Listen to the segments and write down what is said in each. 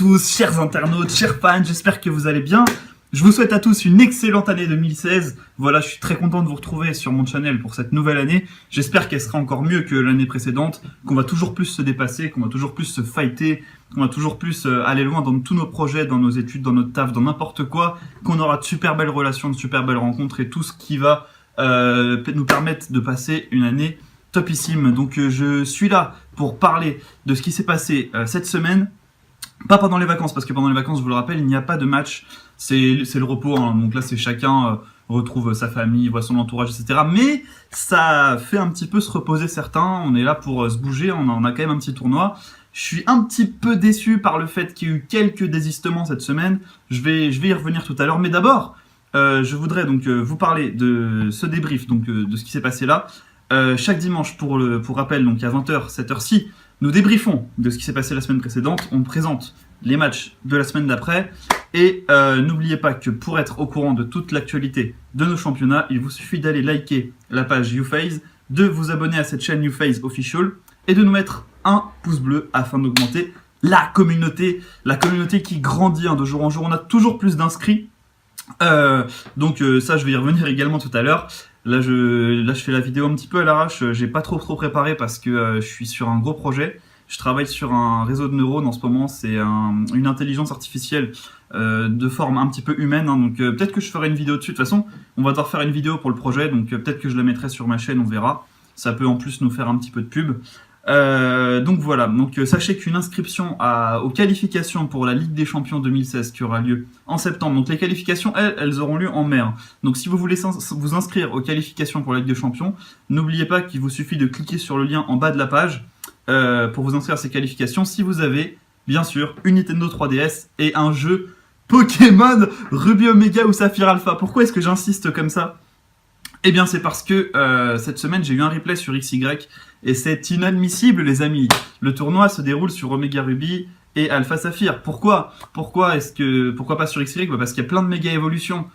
tous, chers internautes, chers fans, j'espère que vous allez bien. Je vous souhaite à tous une excellente année 2016. Voilà, je suis très content de vous retrouver sur mon channel pour cette nouvelle année. J'espère qu'elle sera encore mieux que l'année précédente, qu'on va toujours plus se dépasser, qu'on va toujours plus se fighter, qu'on va toujours plus aller loin dans tous nos projets, dans nos études, dans notre taf, dans n'importe quoi, qu'on aura de super belles relations, de super belles rencontres et tout ce qui va nous permettre de passer une année topissime. Donc je suis là pour parler de ce qui s'est passé cette semaine. Pas pendant les vacances, parce que pendant les vacances, je vous le rappelle, il n'y a pas de match. C'est le repos, hein. Donc là, c'est chacun retrouve sa famille, voit son entourage, etc. Mais ça fait un petit peu se reposer certains. On est là pour se bouger, on a quand même un petit tournoi. Je suis un petit peu déçu par le fait qu'il y ait eu quelques désistements cette semaine. Je vais y revenir tout à l'heure. Mais d'abord, je voudrais donc vous parler de ce débrief, donc de ce qui s'est passé là. Chaque dimanche, pour rappel, donc à 20h, cette heure-ci, nous débriefons de ce qui s'est passé la semaine précédente, on présente les matchs de la semaine d'après, et n'oubliez pas que pour être au courant de toute l'actualité de nos championnats, il vous suffit d'aller liker la page YouPhase, de vous abonner à cette chaîne YouPhase Official, et de nous mettre un pouce bleu afin d'augmenter la communauté qui grandit de jour en jour. On a toujours plus d'inscrits, donc ça je vais y revenir également tout à l'heure. Là je fais la vidéo un petit peu à l'arrache, j'ai pas trop préparé parce que je suis sur un gros projet. Je travaille sur un réseau de neurones en ce moment, c'est une intelligence artificielle de forme un petit peu humaine, hein, donc peut-être que je ferai une vidéo dessus. De toute façon, on va devoir faire une vidéo pour le projet, donc peut-être que je la mettrai sur ma chaîne, on verra. Ça peut en plus nous faire un petit peu de pub. Donc voilà, donc sachez qu'une inscription aux qualifications pour la Ligue des Champions 2016 qui aura lieu en septembre, donc les qualifications elles auront lieu en mai, hein. Donc si vous voulez vous inscrire aux qualifications pour la Ligue des Champions, n'oubliez pas qu'il vous suffit de cliquer sur le lien en bas de la page pour vous inscrire à ces qualifications si vous avez bien sûr une Nintendo 3DS et un jeu Pokémon Ruby Omega ou Saphir Alpha. Pourquoi est-ce que j'insiste comme ça ? Eh bien c'est parce que cette semaine j'ai eu un replay sur XY et c'est inadmissible les amis. Le tournoi se déroule sur Omega Ruby et Alpha Saphir. Pourquoi pas sur XY ? Parce qu'il y a plein de méga évolutions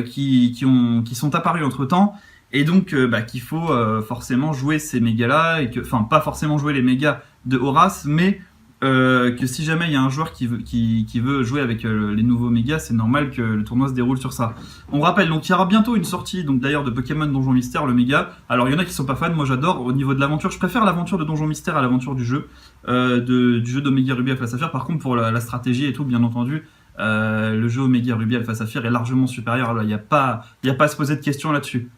qui sont apparues entre temps. Et donc qu'il faut forcément jouer ces mégas là, enfin pas forcément jouer les mégas de Horace, mais que si jamais il y a un joueur qui veut jouer avec les nouveaux mégas, c'est normal que le tournoi se déroule sur ça. On rappelle, donc il y aura bientôt une sortie donc d'ailleurs de Pokémon Donjon Mystère, le méga. Alors il y en a qui sont pas fans, moi j'adore au niveau de l'aventure, je préfère l'aventure de Donjon Mystère à l'aventure du jeu, du jeu d'Omega Ruby Alpha Saphir. Par contre pour la stratégie et tout, bien entendu, le jeu Omega Ruby Alpha Saphir est largement supérieur, il n'y a pas à se poser de questions là-dessus.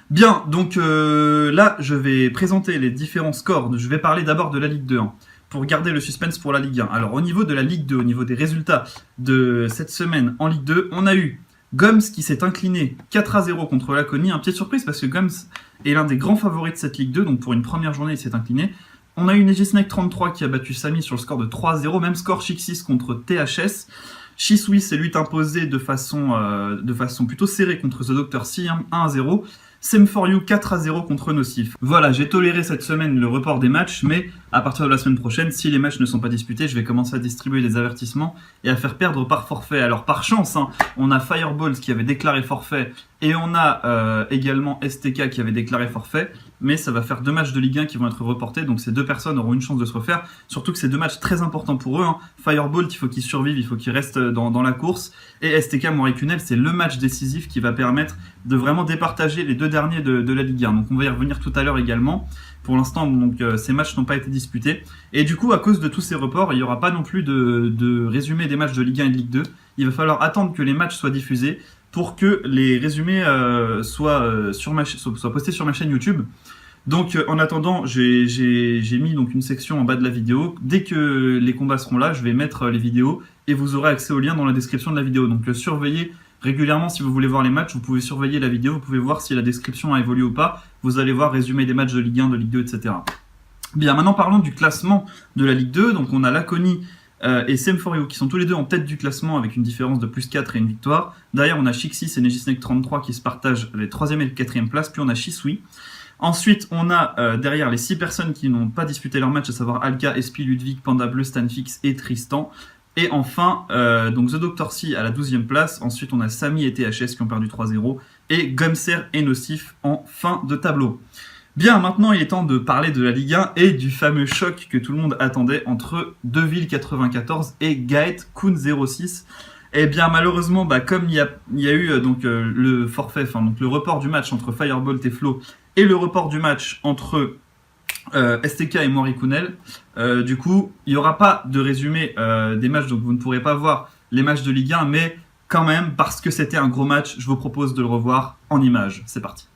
Bien, donc là je vais présenter les différents scores, je vais parler d'abord de la Ligue 2, hein, pour garder le suspense pour la Ligue 1. Alors au niveau de la Ligue 2, au niveau des résultats de cette semaine en Ligue 2, on a eu Goms qui s'est incliné 4-0 contre Laconie, un petite surprise parce que Goms est l'un des grands favoris de cette Ligue 2, donc pour une première journée il s'est incliné. On a eu Negisnake 33 qui a battu Samy sur le score de 3-0, même score Chixis contre THS. Shisui s'est lui imposé de façon plutôt serrée contre The Dr. C, 1-0. Sem4U 4-0 contre Nocif. Voilà, j'ai toléré cette semaine le report des matchs, mais à partir de la semaine prochaine, si les matchs ne sont pas disputés, je vais commencer à distribuer des avertissements et à faire perdre par forfait. Alors par chance, hein, on a Fireballs qui avait déclaré forfait et on a également STK qui avait déclaré forfait, mais ça va faire 2 matchs de Ligue 1 qui vont être reportés, donc ces 2 personnes auront une chance de se refaire, surtout que c'est 2 matchs très importants pour eux, hein. Fireball, il faut qu'il survive, il faut qu'il reste dans la course, et STK Moiricunel, c'est le match décisif qui va permettre de vraiment départager les 2 derniers de la Ligue 1, donc on va y revenir tout à l'heure également. Pour l'instant, donc ces matchs n'ont pas été disputés, et du coup à cause de tous ces reports, il n'y aura pas non plus de résumé des matchs de Ligue 1 et de Ligue 2, il va falloir attendre que les matchs soient diffusés pour que les résumés soient postés sur ma chaîne YouTube. Donc en attendant, j'ai mis donc une section en bas de la vidéo. Dès que les combats seront là, je vais mettre les vidéos et vous aurez accès au lien dans la description de la vidéo. Donc surveillez régulièrement si vous voulez voir les matchs, vous pouvez surveiller la vidéo, vous pouvez voir si la description a évolué ou pas. Vous allez voir résumé des matchs de Ligue 1, de Ligue 2, etc. Bien, maintenant parlons du classement de la Ligue 2. Donc on a Laconie et Sem4U qui sont tous les deux en tête du classement avec une différence de plus 4 et une victoire. Derrière on a Chixis et Negisnake 33 qui se partagent les 3e et le 4e places, puis on a Shisui. Ensuite on a derrière les 6 personnes qui n'ont pas disputé leur match, à savoir Alka, Espi, Ludwig, Panda Bleu, Stanfix et Tristan. Et enfin donc The Dr. C à la 12e place. Ensuite on a Samy et THS qui ont perdu 3-0 et Gumser et Nocif en fin de tableau. Bien, maintenant il est temps de parler de la Ligue 1 et du fameux choc que tout le monde attendait entre Deville 94 et Gaët Kun 06. Eh bien malheureusement, comme il y a eu le forfait, enfin donc le report du match entre Firebolt et Flo et le report du match entre STK et Moiri Kounel, du coup il n'y aura pas de résumé des matchs, donc vous ne pourrez pas voir les matchs de Ligue 1, mais quand même, parce que c'était un gros match, je vous propose de le revoir en images. C'est parti.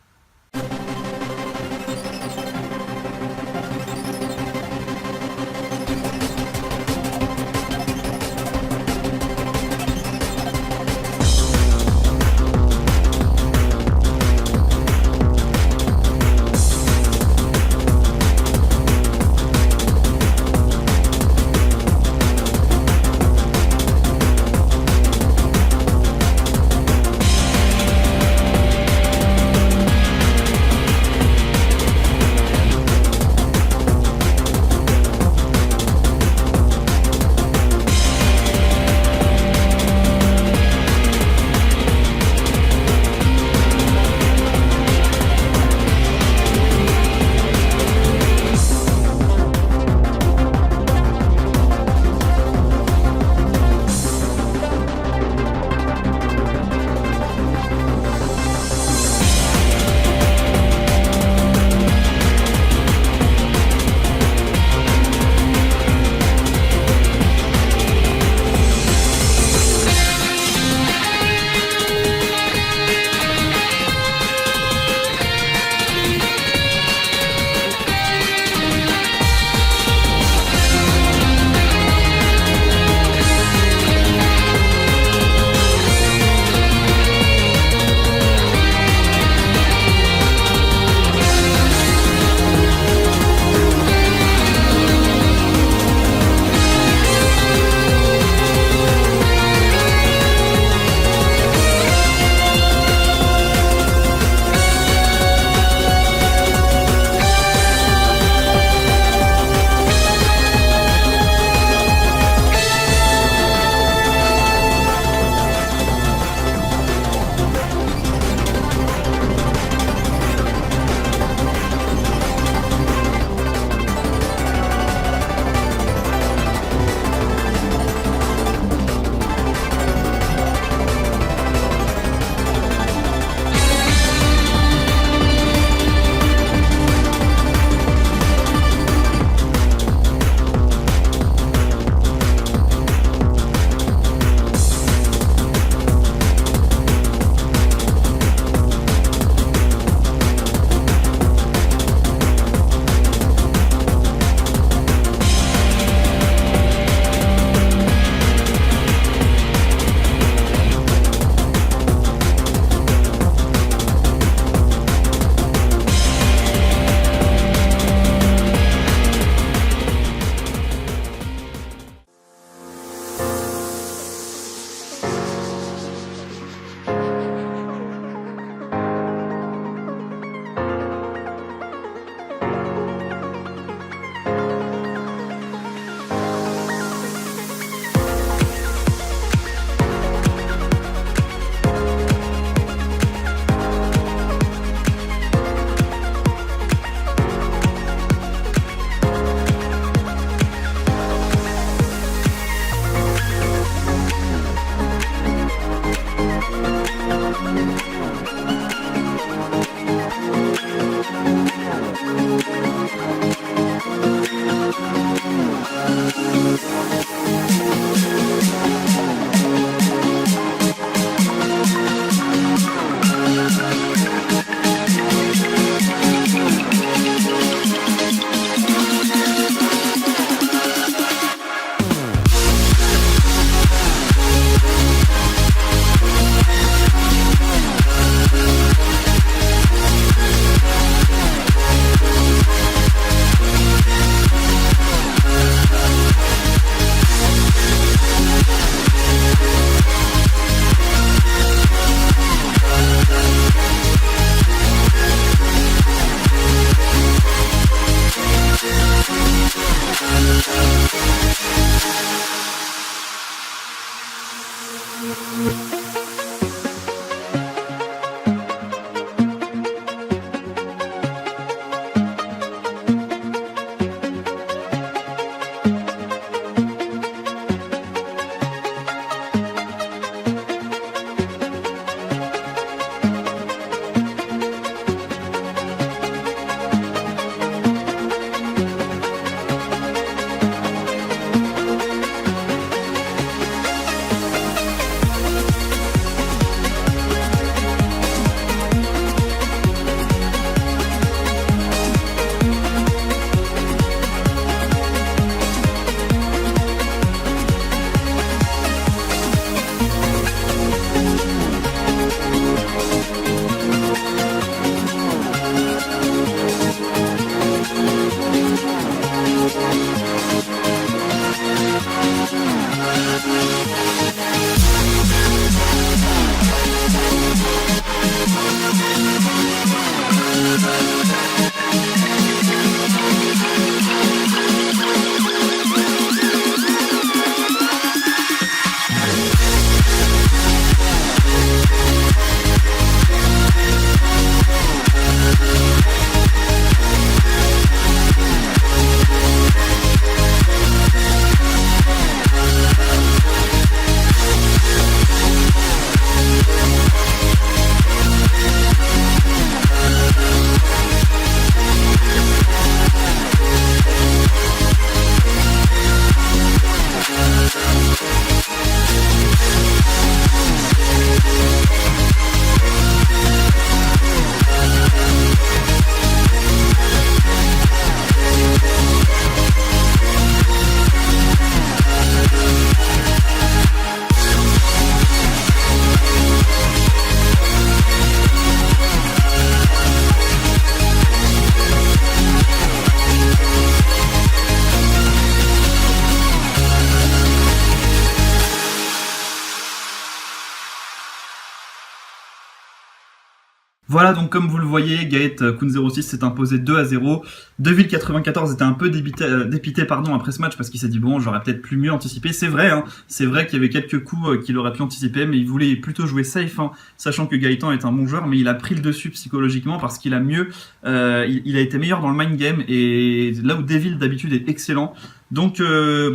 Voilà, donc comme vous le voyez, Gaët Kun06 s'est imposé 2-0. Deville94 était un peu dépité après ce match parce qu'il s'est dit bon, j'aurais peut-être plus mieux anticipé. C'est vrai, hein, c'est vrai qu'il y avait quelques coups qu'il aurait pu anticiper, mais il voulait plutôt jouer safe, hein, sachant que Gaëtan est un bon joueur, mais il a pris le dessus psychologiquement parce qu'il a mieux, il a été meilleur dans le mind game, et là où Deville d'habitude est excellent. Donc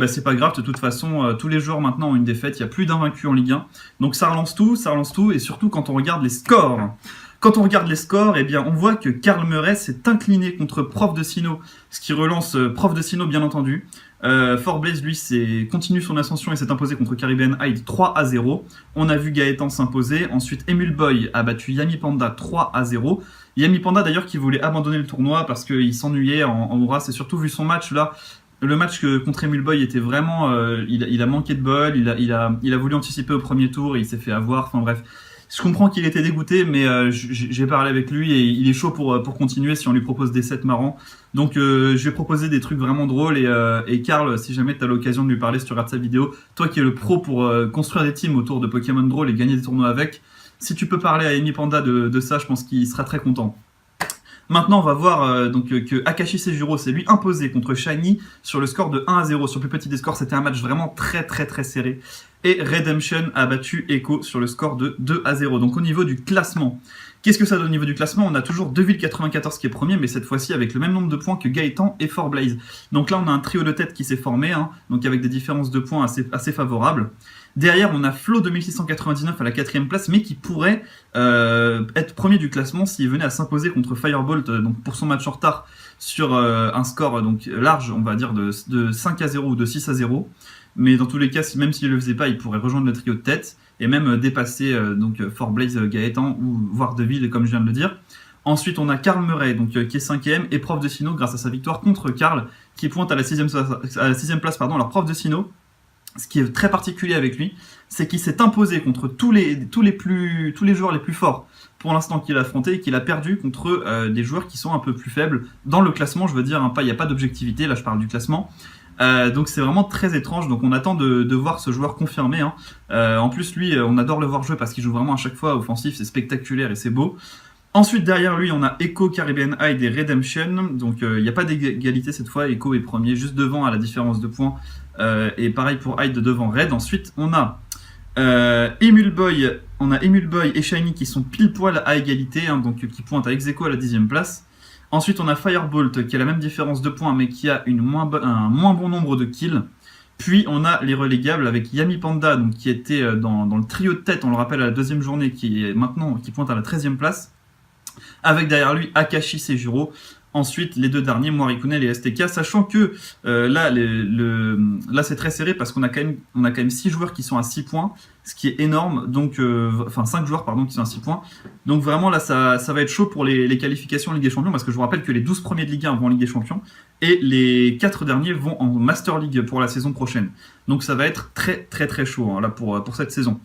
c'est pas grave, de toute façon, tous les joueurs maintenant ont une défaite, il y a plus d'invaincus en Ligue 1. Donc ça relance tout, et surtout quand on regarde les scores. Quand on regarde les scores, eh bien, on voit que Karl Murray s'est incliné contre Prof de Sino, ce qui relance Prof de Sino, bien entendu. Forblaze, lui, continue son ascension et s'est imposé contre Caribbean Hyde 3-0. On a vu Gaëtan s'imposer. Ensuite, Emule Boy a battu Yami Panda 3-0. Yami Panda, d'ailleurs, qui voulait abandonner le tournoi parce qu'il s'ennuyait en Aura. C'est surtout vu son match, là. Le match contre Emule Boy était vraiment... il a manqué de bol, il a voulu anticiper au premier tour et il s'est fait avoir. Enfin bref... Je comprends qu'il était dégoûté, mais j'ai parlé avec lui et il est chaud pour continuer si on lui propose des sets marrants. Donc je vais proposer des trucs vraiment drôles et Karl, si jamais tu as l'occasion de lui parler si tu regardes sa vidéo, toi qui es le pro pour construire des teams autour de Pokémon drôles et gagner des tournois avec, si tu peux parler à Amy Panda de ça, je pense qu'il sera très content. Maintenant, on va voir que Akashi Sejuro s'est lui imposé contre Shiny sur le score de 1-0. Sur le plus petit des scores, c'était un match vraiment très serré. Et Redemption a battu Echo sur le score de 2-0. Donc au niveau du classement, qu'est-ce que ça donne au niveau du classement? On a toujours Deville94 qui est premier, mais cette fois-ci avec le même nombre de points que Gaëtan et Forblaze. Donc là, on a un trio de tête qui s'est formé, hein, donc avec des différences de points assez favorables. Derrière, on a Flo 2699 à la 4ème place, mais qui pourrait être premier du classement s'il venait à s'imposer contre Firebolt donc pour son match en retard sur un score donc large, on va dire de 5-0 ou de 6-0. Mais dans tous les cas, même s'il ne le faisait pas, il pourrait rejoindre le trio de tête et même dépasser Forblaze, Gaëtan ou voire Deville, comme je viens de le dire. Ensuite, on a Karl Murray donc, qui est 5ème et Prof de Sino grâce à sa victoire contre Karl qui pointe à la 6ème place. Alors Prof de Sino, ce qui est très particulier avec lui, c'est qu'il s'est imposé contre tous les joueurs les plus forts pour l'instant qu'il a affronté et qu'il a perdu contre des joueurs qui sont un peu plus faibles dans le classement, je veux dire, hein, il n'y a pas d'objectivité, là je parle du classement. Donc c'est vraiment très étrange, donc on attend de voir ce joueur confirmé, hein. En plus lui, on adore le voir jouer parce qu'il joue vraiment à chaque fois offensif, c'est spectaculaire et c'est beau. Ensuite derrière lui on a Echo, Caribbean Hyde et Redemption, donc il n'y a pas d'égalité cette fois, Echo est premier juste devant à la différence de points, et pareil pour Hyde devant Red. Ensuite on a Emule Boy et Shiny qui sont pile poil à égalité, hein, donc qui pointent à ex-aequo à la 10ème place. Ensuite, on a Firebolt qui a la même différence de points mais qui a un moins bon nombre de kills. Puis, on a les relégables avec Yami Panda donc, qui était dans le trio de tête, on le rappelle, à la 2ème journée, qui pointe à la 13ème place. Avec derrière lui Akashi Sejuro. Ensuite, les deux derniers, Morikune et STK, sachant que là c'est très serré parce qu'on a quand même 6 joueurs qui sont à 6 points, ce qui est énorme, donc, 5 joueurs qui sont à 6 points. Donc vraiment là, ça va être chaud pour les qualifications en Ligue des Champions, parce que je vous rappelle que les 12 premiers de Ligue 1 vont en Ligue des Champions, et les 4 derniers vont en Master League pour la saison prochaine. Donc ça va être très chaud hein, là pour cette saison.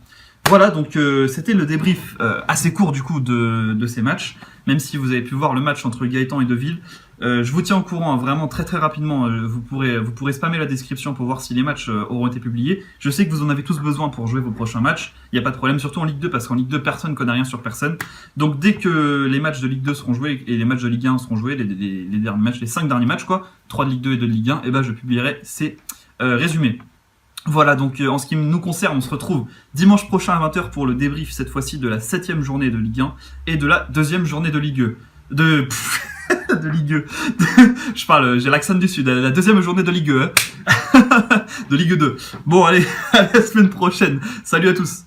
Voilà, donc c'était le débrief assez court du coup de ces matchs, même si vous avez pu voir le match entre Gaëtan et Deville. Je vous tiens au courant, hein, vraiment très très rapidement. Vous pourrez spammer la description pour voir si les matchs auront été publiés. Je sais que vous en avez tous besoin pour jouer vos prochains matchs. Il n'y a pas de problème, surtout en Ligue 2, parce qu'en Ligue 2, personne ne connaît rien sur personne. Donc dès que les matchs de Ligue 2 seront joués et les matchs de Ligue 1 seront joués, les derniers matchs, les 5 derniers matchs, quoi, 3 de Ligue 2 et 2 de Ligue 1, et ben je publierai ces résumés. Voilà, donc en ce qui nous concerne, on se retrouve dimanche prochain à 20h pour le débrief, cette fois-ci, de la 7ème journée de Ligue 1 et de la 2e journée de Ligue 2. De Ligue 2. Je parle, j'ai l'accent du Sud, la 2e journée de Ligue 2. De Ligue 2. Bon, allez, à la semaine prochaine. Salut à tous.